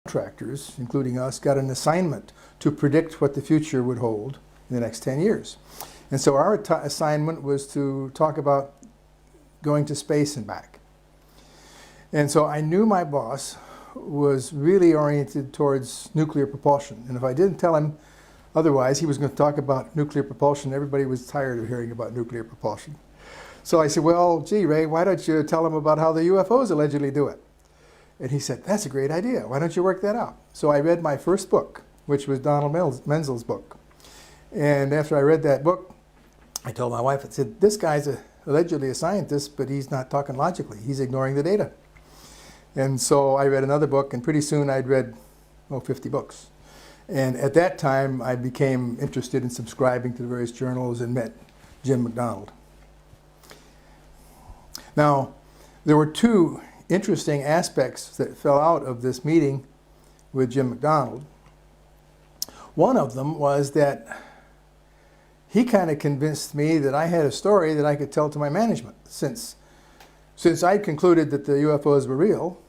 contractors, including us, got an assignment to predict what the future would hold in the next 10 years. And so our assignment was to talk about going to space and back. And so I knew my boss was really oriented towards nuclear propulsion. And if I didn't tell him otherwise, he was going to talk about nuclear propulsion. Everybody was tired of hearing about nuclear propulsion. So I said, well, gee, Ray, why don't you tell him about how the UFOs allegedly do it? And he said, that's a great idea. Why don't you work that out? So I read my first book, which was Donald Menzel's book. And after I read that book, I told my wife, I said, this guy's allegedly a scientist, but he's not talking logically. He's ignoring the data. And so I read another book, and pretty soon I'd read, 50 books. And at that time, I became interested in subscribing to the various journals and met Jim McDonnell. Now, there were two interesting aspects that fell out of this meeting with Jim McDonnell. One of them was that he kind of convinced me that I had a story that I could tell to my management. Since I'd concluded that the UFOs were real,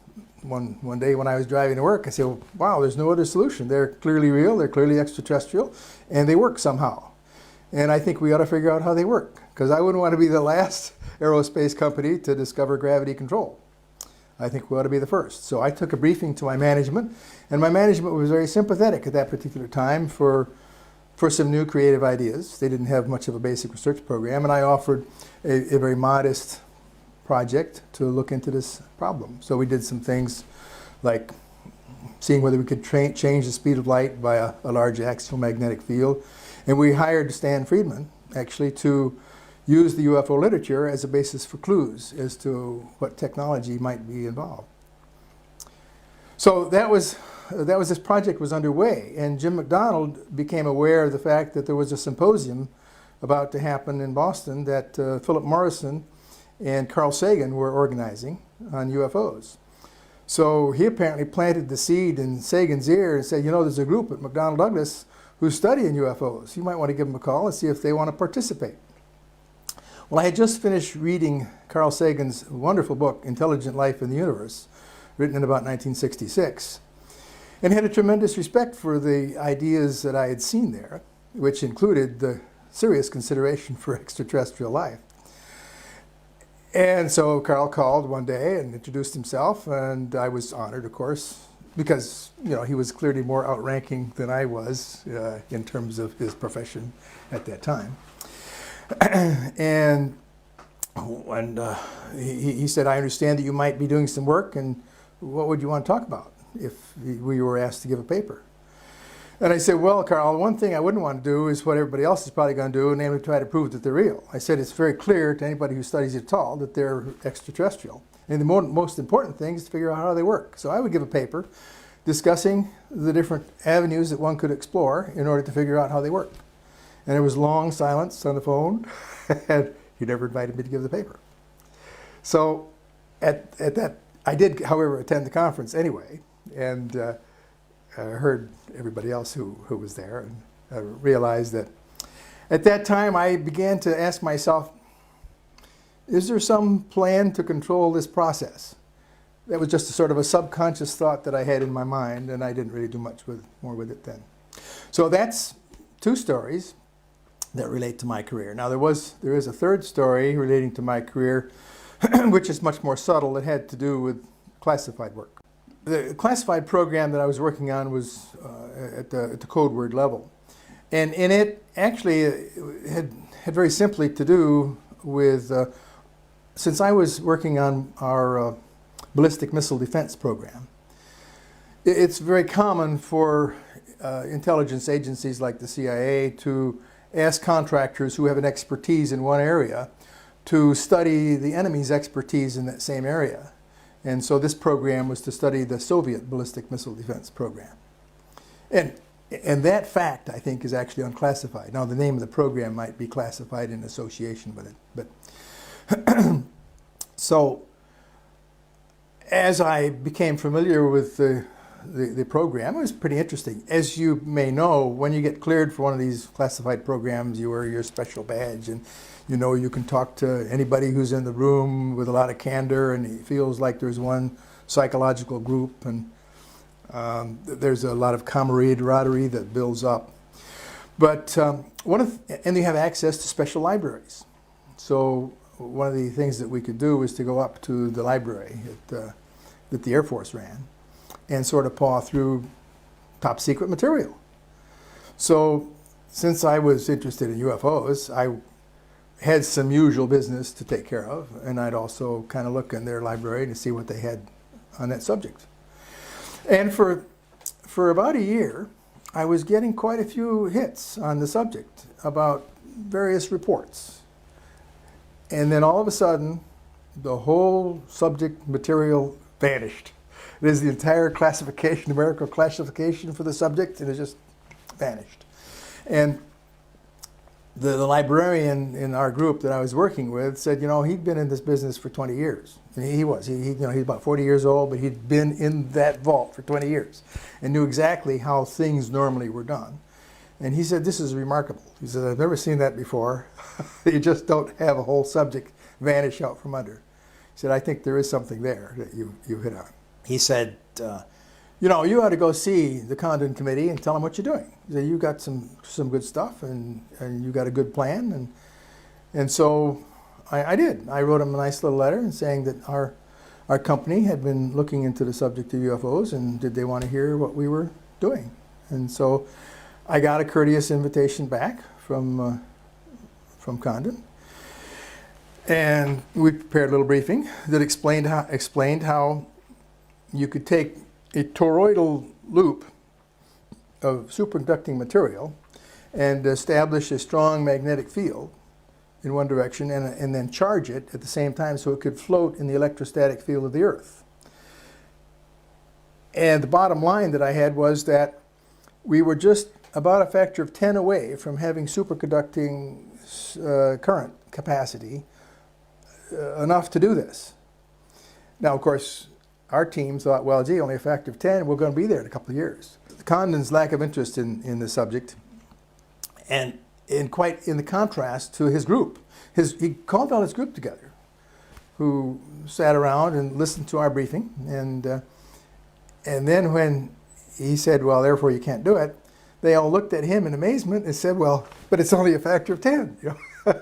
one day when I was driving to work, I said, well, wow, there's no other solution. They're clearly real, they're clearly extraterrestrial, and they work somehow. And I think we ought to figure out how they work, because I wouldn't want to be the last aerospace company to discover gravity control. I think we ought to be the first. So I took a briefing to my management, and my management was very sympathetic at that particular time for some new creative ideas. They didn't have much of a basic research program, and I offered a very modest project to look into this problem. So we did some things like seeing whether we could change the speed of light by a large axial magnetic field. And we hired Stan Friedman, actually, to use the UFO literature as a basis for clues as to what technology might be involved. So this project was underway, and Jim McDonnell became aware of the fact that there was a symposium about to happen in Boston that Philip Morrison and Carl Sagan were organizing on UFOs. So he apparently planted the seed in Sagan's ear and said, there's a group at McDonnell Douglas who's studying UFOs. You might want to give them a call and see if they want to participate. Well, I had just finished reading Carl Sagan's wonderful book, Intelligent Life in the Universe, written in about 1966, and had a tremendous respect for the ideas that I had seen there, which included the serious consideration for extraterrestrial life. And so Carl called one day and introduced himself, and I was honored, of course, because he was clearly more outranking than I was in terms of his profession at that time. And he said, I understand that you might be doing some work, and what would you want to talk about if we were asked to give a paper? And I said, well, Carl, one thing I wouldn't want to do is what everybody else is probably going to do, namely try to prove that they're real. I said it's very clear to anybody who studies it at all that they're extraterrestrial. And the most important thing is to figure out how they work. So I would give a paper discussing the different avenues that one could explore in order to figure out how they work. And there was long silence on the phone, and he never invited me to give the paper. So at that, I did, however, attend the conference anyway, and I heard everybody else who was there, and I realized that at that time I began to ask myself, is there some plan to control this process? That was just a sort of a subconscious thought that I had in my mind, and I didn't really do much more with it then. So that's two stories that relate to my career. Now there is a third story relating to my career, which is much more subtle. It had to do with classified work. The classified program that I was working on was at the code word level. And in it, actually, had very simply to do with, since I was working on our ballistic missile defense program, it's very common for intelligence agencies like the CIA to ask contractors who have an expertise in one area to study the enemy's expertise in that same area. And so this program was to study the Soviet ballistic missile defense program. And that fact, I think, is actually unclassified. Now, the name of the program might be classified in association with it. But so as I became familiar with the program, it was pretty interesting. As you may know, when you get cleared for one of these classified programs, you wear your special badge, and you can talk to anybody who's in the room with a lot of candor, and it feels like there's one psychological group. And There's a lot of camaraderie that builds up. But and you have access to special libraries. So one of the things that we could do was to go up to the library that the Air Force ran and sort of paw through top secret material. So since I was interested in UFOs, I had some usual business to take care of, and I'd also kind of look in their library to see what they had on that subject. And for about a year, I was getting quite a few hits on the subject about various reports. And then all of a sudden, the whole subject material vanished. It is the entire classification, numerical classification for the subject, and it just vanished. And the librarian in our group that I was working with said, you know, he'd been in this business for 20 years. And he was. He's about 40 years old, but he'd been in that vault for 20 years and knew exactly how things normally were done. And he said, this is remarkable. He said, I've never seen that before. You just don't have a whole subject vanish out from under. He said, I think there is something there that you hit on. He said, you know, you ought to go see the Condon Committee and tell them what you're doing. He said, you got some good stuff and you got a good plan. And so I did. I wrote him a nice little letter and saying that our company had been looking into the subject of UFOs and did they want to hear what we were doing. And so I got a courteous invitation back from Condon. And we prepared a little briefing that explained how you could take a toroidal loop of superconducting material and establish a strong magnetic field in one direction and then charge it at the same time so it could float in the electrostatic field of the Earth. And the bottom line that I had was that we were just about a factor of 10 away from having superconducting current capacity enough to do this. Now, of course, our team thought, well, gee, only a factor of 10, we're going to be there in a couple of years. Condon's lack of interest in the subject, and quite in the contrast to his group. He called all his group together, who sat around and listened to our briefing, and then when he said, well, therefore you can't do it, they all looked at him in amazement and said, well, but it's only a factor of 10. You know?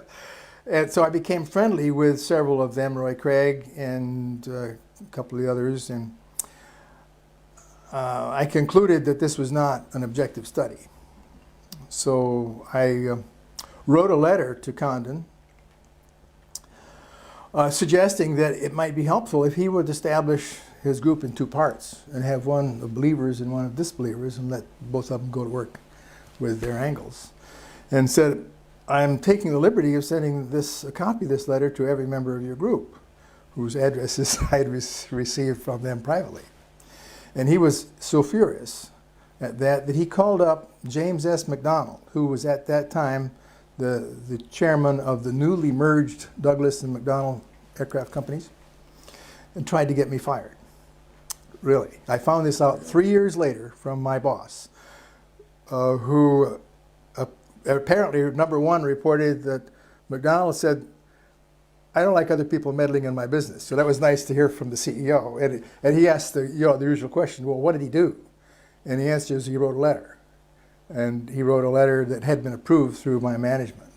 And so I became friendly with several of them, Roy Craig and a couple of the others, and I concluded that this was not an objective study. So I wrote a letter to Condon suggesting that it might be helpful if he would establish his group in two parts and have one of believers and one of disbelievers and let both of them go to work with their angles. And said, I'm taking the liberty of sending a copy of this letter to every member of your group whose addresses I had received from them privately. And he was so furious at that he called up James S. McDonnell, who was at that time the chairman of the newly merged Douglas and McDonnell aircraft companies, and tried to get me fired. Really. I found this out 3 years later from my boss, who apparently, number one, reported that McDonnell said, I don't like other people meddling in my business. So that was nice to hear from the CEO. And he asked the usual question, well, what did he do? And the answer is he wrote a letter. And he wrote a letter that had been approved through my management,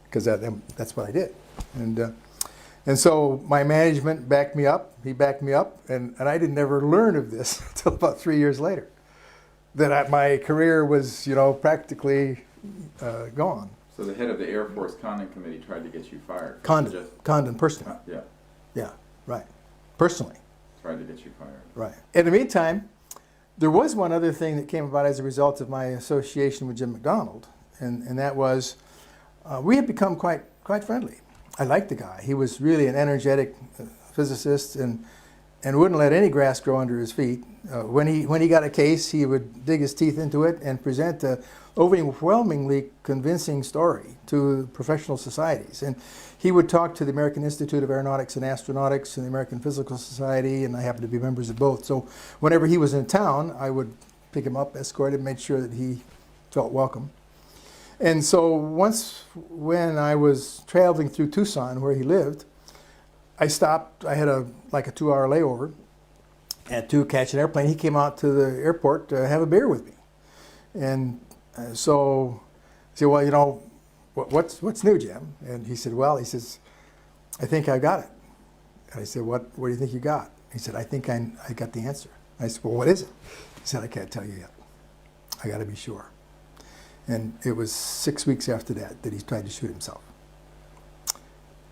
because that's what I did. And so my management backed me up, he backed me up, and I didn't ever learn of this until about 3 years later, that my career was, practically gone. So the head of the Air Force Condon Committee tried to get you fired. Condon personally. Yeah. Yeah, right. Personally. Tried to get you fired. Right. In the meantime, there was one other thing that came about as a result of my association with Jim McDonnell, and that was we had become quite friendly. I liked the guy. He was really an energetic physicist and wouldn't let any grass grow under his feet. When he got a case, he would dig his teeth into it and present an overwhelmingly convincing story to professional societies. And he would talk to the American Institute of Aeronautics and Astronautics and the American Physical Society, and I happened to be members of both. So whenever he was in town, I would pick him up, escort him, make sure that he felt welcome. And so once when I was traveling through Tucson, where he lived, I stopped. I had a 2-hour layover, and to catch an airplane. He came out to the airport to have a beer with me. And so I said, well, you know, what's new, Jim? And he said, well, he says, I think I got it. And I said, what do you think you got? He said, I think I got the answer. I said, well, what is it? He said, I can't tell you yet. I got to be sure. And it was 6 weeks after that he tried to shoot himself.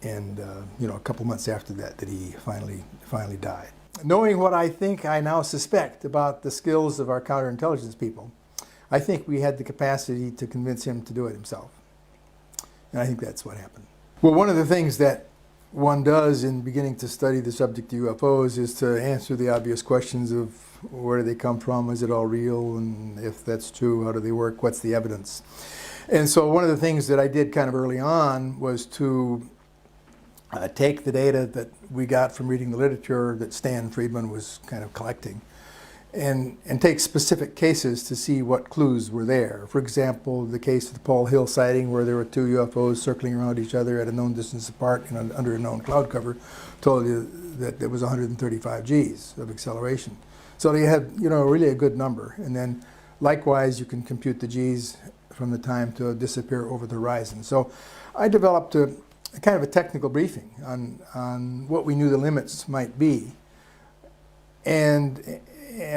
And you know, a couple months after that he finally died. Knowing what I think I now suspect about the skills of our counterintelligence people, I think we had the capacity to convince him to do it himself. And I think that's what happened. Well, one of the things that one does in beginning to study the subject of UFOs is to answer the obvious questions of where do they come from, is it all real, and if that's true, how do they work, what's the evidence? And so one of the things that I did kind of early on was to take the data that we got from reading the literature that Stan Friedman was kind of collecting and take specific cases to see what clues were there. For example, the case of the Paul Hill sighting, where there were two UFOs circling around each other at a known distance apart under a known cloud cover, told you that there was 135 Gs of acceleration. So you had, you know, really a good number. And then likewise, you can compute the Gs from the time to disappear over the horizon. So I developed a kind of a technical briefing on what we knew the limits might be, and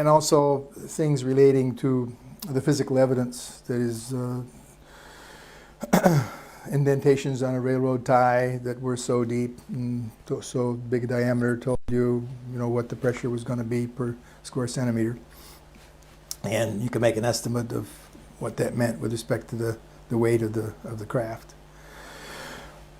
also things relating to the physical evidence, that is indentations on a railroad tie that were so deep and so big a diameter told you, you know, what the pressure was going to be per square centimeter. And you can make an estimate of what that meant with respect to the weight of the craft.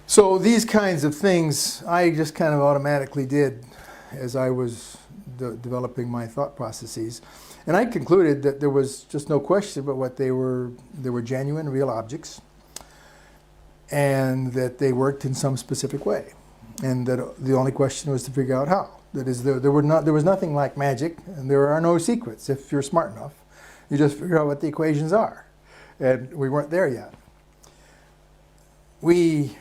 So these kinds of things I just kind of automatically did as I was developing my thought processes. And I concluded that there was just no question about what they were. They were genuine, real objects, and that they worked in some specific way. And that the only question was to figure out how. That is, there was nothing like magic, and there are no secrets if you're smart enough. You just figure out what the equations are. And we weren't there yet. We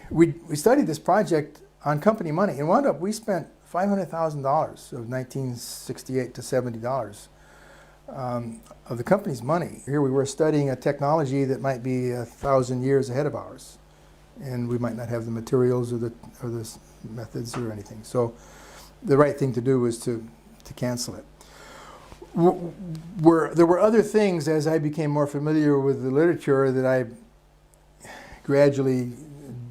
studied this project on company money, and wound up we spent $500,000 of 1968 to $70 of the company's money. Here we were studying a technology that might be 1,000 years ahead of ours, and we might not have the materials or the methods or anything. So the right thing to do was to cancel it. There were other things as I became more familiar with the literature that I gradually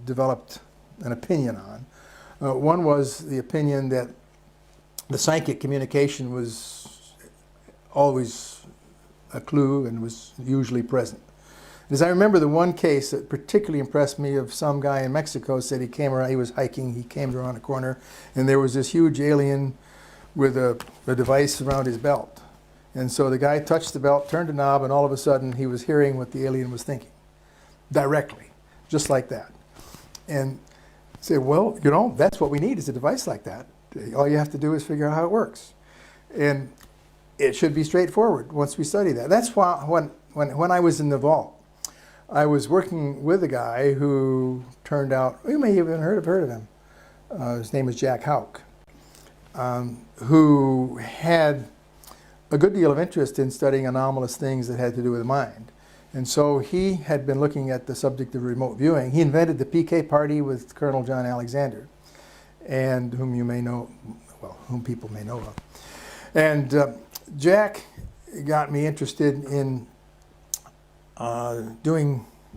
developed an opinion on. One was the opinion that the psychic communication was always a clue and was usually present. As I remember, the one case that particularly impressed me of some guy in Mexico said he came around, he was hiking, he came around a corner, and there was this huge alien with a device around his belt. And so the guy touched the belt, turned a knob, and all of a sudden he was hearing what the alien was thinking, directly, just like that. And say, well, you know, that's what we need is a device like that. All you have to do is figure out how it works. And it should be straightforward once we study that. That's why when I was in the vault, I was working with a guy who turned out, you may even have heard of him. His name is Jack Houck, who had a good deal of interest in studying anomalous things that had to do with the mind. And so he had been looking at the subject of remote viewing. He invented the PK party with Colonel John Alexander, and whom you may know, well, whom people may know of. And Jack got me interested in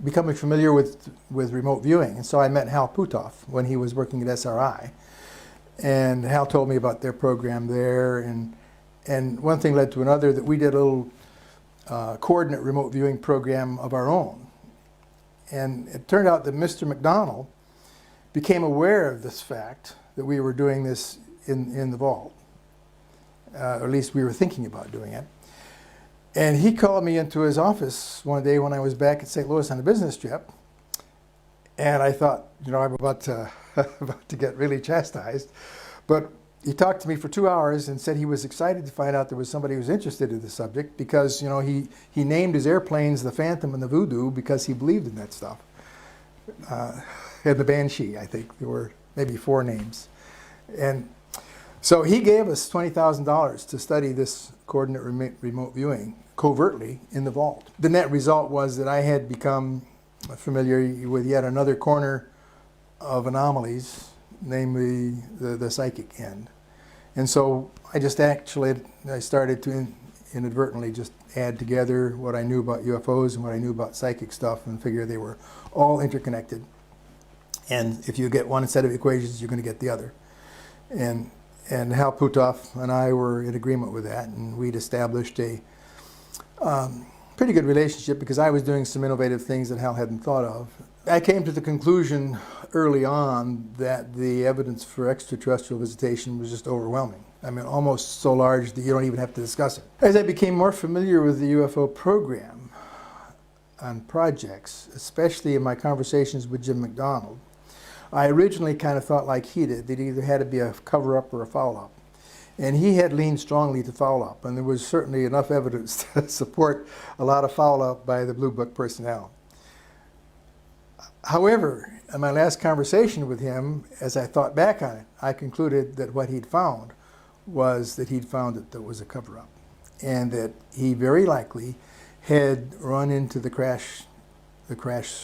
becoming familiar with remote viewing. And so I met Hal Putoff when he was working at SRI. And Hal told me about their program there. And one thing led to another, that we did a little coordinate remote viewing program of our own. And it turned out that Mr. McDonnell became aware of this fact, that we were doing this in the vault. Or at least we were thinking about doing it. And he called me into his office one day when I was back at St. Louis on a business trip. And I thought, you know, I'm about to get really chastised. But he talked to me for 2 hours and said he was excited to find out there was somebody who was interested in the subject because, you know, he named his airplanes the Phantom and the Voodoo because he believed in that stuff. And the Banshee, I think. There were maybe 4 names. And So he gave us $20,000 to study this coordinate remote viewing covertly in the vault. The net result was that I had become familiar with yet another corner of anomalies, namely the psychic end. And so I started to inadvertently just add together what I knew about UFOs and what I knew about psychic stuff and figure they were all interconnected. And if you get one set of equations, you're going to get the other. And Hal Puthoff and I were in agreement with that, and we'd established a pretty good relationship because I was doing some innovative things that Hal hadn't thought of. I came to the conclusion early on that the evidence for extraterrestrial visitation was just overwhelming. I mean, almost so large that you don't even have to discuss it. As I became more familiar with the UFO program on projects, especially in my conversations with Jim McDonnell, I originally kind of thought like he did, that it either had to be a cover-up or a follow-up. And he had leaned strongly to follow-up, and there was certainly enough evidence to support a lot of follow-up by the Blue Book personnel. However, in my last conversation with him, as I thought back on it, I concluded that what he'd found was that he'd found that there was a cover-up, and that he very likely had run into the crash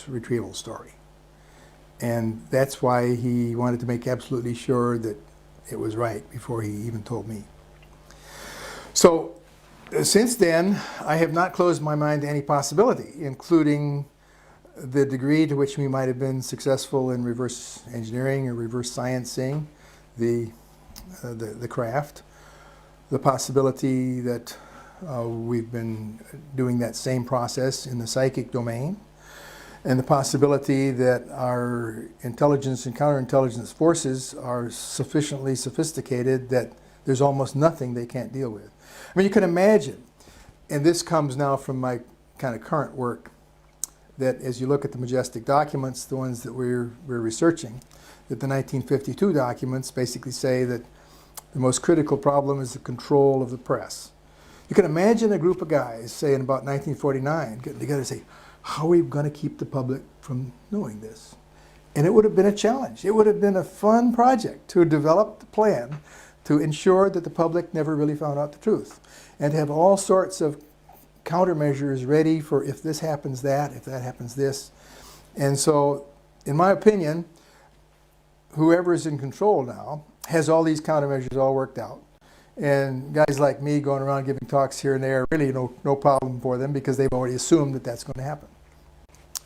retrieval story. And that's why he wanted to make absolutely sure that it was right before he even told me. So since then, I have not closed my mind to any possibility, including the degree to which we might have been successful in reverse engineering or reverse sciencing the craft, the possibility that we've been doing that same process in the psychic domain, and the possibility that our intelligence and counterintelligence forces are sufficiently sophisticated that there's almost nothing they can't deal with. I mean, you can imagine, and this comes now from my kind of current work, that as you look at the majestic documents, the ones that we're researching, that the 1952 documents basically say that the most critical problem is the control of the press. You can imagine a group of guys, say in about 1949, getting together and say, how are we going to keep the public from knowing this? And it would have been a challenge. It would have been a fun project to develop the plan to ensure that the public never really found out the truth, and to have all sorts of countermeasures ready for if this happens that, if that happens this. And so, in my opinion, whoever is in control now has all these countermeasures all worked out. And guys like me going around giving talks here and there, really no problem for them because they've already assumed that that's going to happen.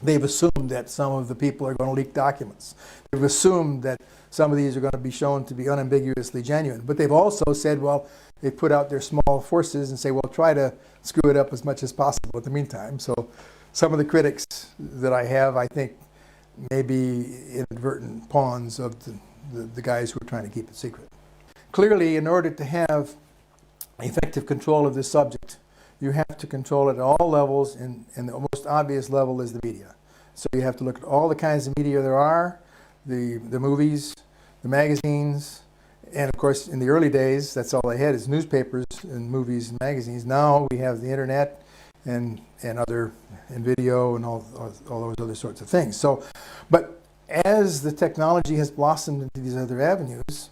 They've assumed that some of the people are going to leak documents. They've assumed that some of these are going to be shown to be unambiguously genuine. But they've also said, well, they put out their small forces and say, well, try to screw it up as much as possible in the meantime. So some of the critics that I have, I think, may be inadvertent pawns of the guys who are trying to keep it secret. Clearly, in order to have effective control of this subject, you have to control it at all levels, and the most obvious level is the media. So you have to look at all the kinds of media there are, the movies, the magazines, and of course in the early days, that's all they had is newspapers and movies and magazines. Now we have the internet and video and all those other sorts of things. So, but as the technology has blossomed into these other avenues,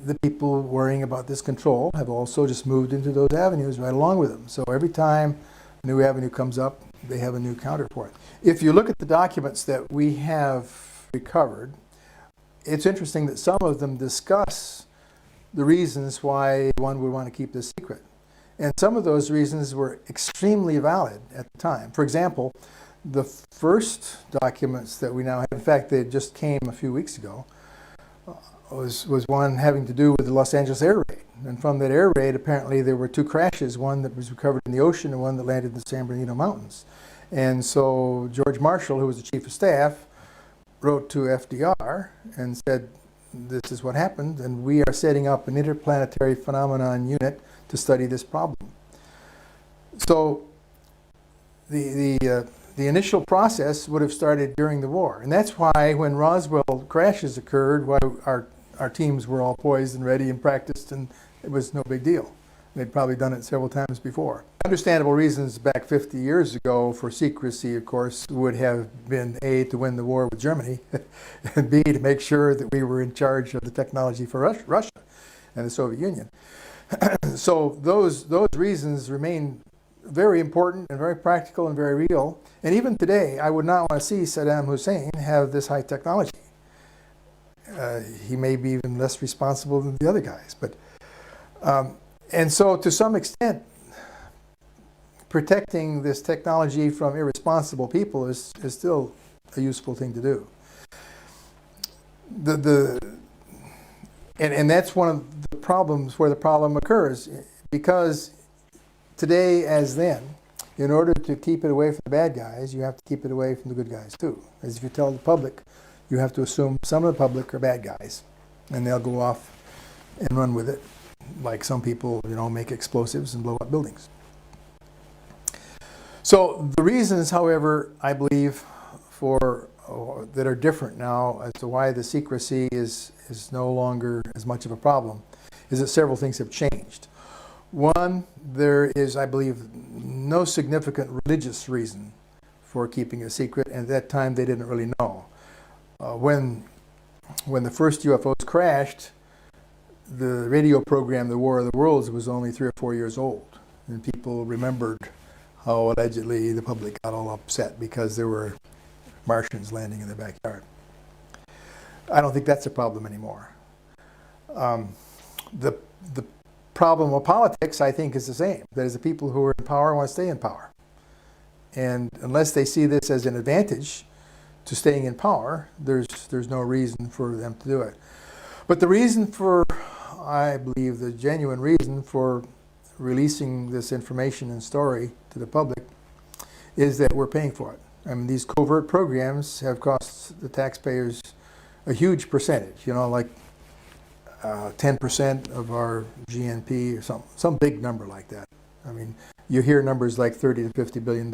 the people worrying about this control have also just moved into those avenues right along with them. So every time a new avenue comes up, they have a new counter for it. If you look at the documents that we have recovered, it's interesting that some of them discuss the reasons why one would want to keep this secret. And some of those reasons were extremely valid at the time. For example, the first documents that we now have, in fact, they just came a few weeks ago, was one having to do with the Los Angeles air raid. And from that air raid, apparently there were two crashes, one that was recovered in the ocean and one that landed in the San Bernardino Mountains. And so George Marshall, who was the chief of staff, wrote to FDR and said, this is what happened, and we are setting up an interplanetary phenomenon unit to study this problem. So the initial process would have started during the war. And that's why when Roswell crashes occurred, why our teams were all poised and ready and practiced, and it was no big deal. They'd probably done it several times before. Understandable reasons back 50 years ago for secrecy, of course, would have been A, to win the war with Germany, and B, to make sure that we were in charge of the technology for Russia. and the Soviet Union. So those reasons remain very important and very practical and very real. And even today, I would not want to see Saddam Hussein have this high technology. He may be even less responsible than the other guys. But and so to some extent, protecting this technology from irresponsible people is still a useful thing to do. And that's one of the problems where the problem occurs, because today as then, in order to keep it away from the bad guys, you have to keep it away from the good guys too. As if you tell the public, you have to assume some of the public are bad guys, and they'll go off and run with it, like some people, make explosives and blow up buildings. So the reasons, however, I believe that are different now as to why the secrecy is no longer as much of a problem is that several things have changed. One, there is, I believe, no significant religious reason for keeping it secret, and at that time they didn't really know. When the first UFOs crashed, the radio program, The War of the Worlds, was only 3 or 4 years old, and people remembered how allegedly the public got all upset because there were Martians landing in their backyard. I don't think that's a problem anymore. The problem of politics, I think, is the same. That is, the people who are in power want to stay in power. And unless they see this as an advantage to staying in power, there's no reason for them to do it. But the reason for, I believe, the genuine reason for releasing this information and story to the public is that we're paying for it. I mean, these covert programs have cost the taxpayers a huge percentage, like 10% of our GNP or some big number like that. I mean, you hear numbers like $30 to $50 billion,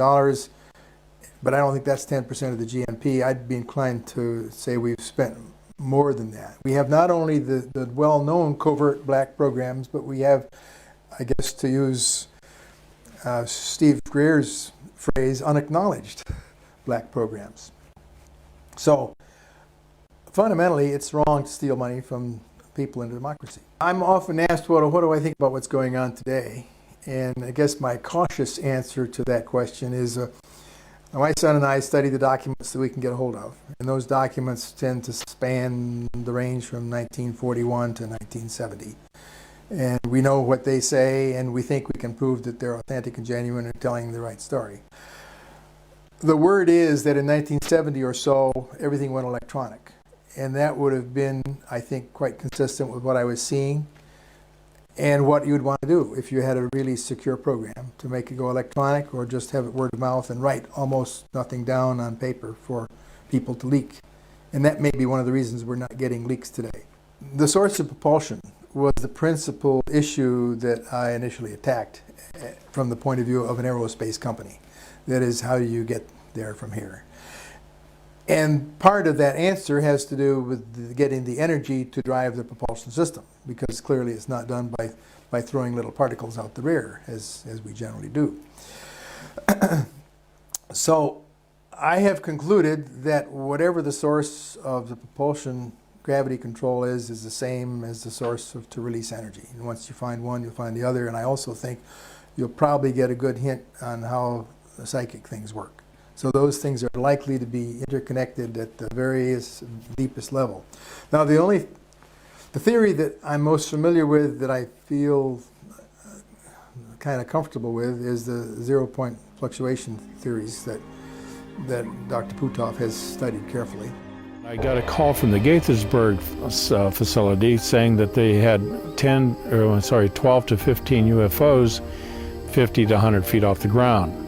but I don't think that's 10% of the GNP. I'd be inclined to say we've spent more than that. We have not only the well-known covert black programs, but we have, I guess to use Steve Greer's phrase, unacknowledged black programs. So fundamentally, it's wrong to steal money from people in a democracy. I'm often asked, well, what do I think about what's going on today? And I guess my cautious answer to that question is my son and I study the documents that we can get a hold of. And those documents tend to span the range from 1941 to 1970. And we know what they say, and we think we can prove that they're authentic and genuine and telling the right story. The word is that in 1970 or so, everything went electronic. And that would have been, I think, quite consistent with what I was seeing and what you'd want to do if you had a really secure program, to make it go electronic or just have it word of mouth and write almost nothing down on paper for people to leak. And that may be one of the reasons we're not getting leaks today. The source of propulsion was the principal issue that I initially attacked from the point of view of an aerospace company. That is, how do you get there from here? And part of that answer has to do with getting the energy to drive the propulsion system, because clearly it's not done by throwing little particles out the rear, as we generally do. So I have concluded that whatever the source of the propulsion gravity control is the same as the source to release energy. And once you find one, you'll find the other. And I also think you'll probably get a good hint on how the psychic things work. So those things are likely to be interconnected at the various deepest level. Now, the theory that I'm most familiar with, that I feel kind of comfortable with, is the zero-point fluctuation theories that Dr. Puthoff has studied carefully. I got a call from the Gaithersburg facility saying that they had 12 to 15 UFOs 50 to 100 feet off the ground.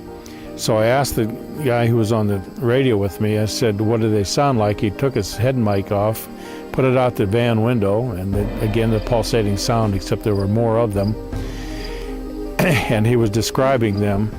So I asked the guy who was on the radio with me, I said, what do they sound like? He took his head mic off, put it out the van window, and again the pulsating sound, except there were more of them. And he was describing them.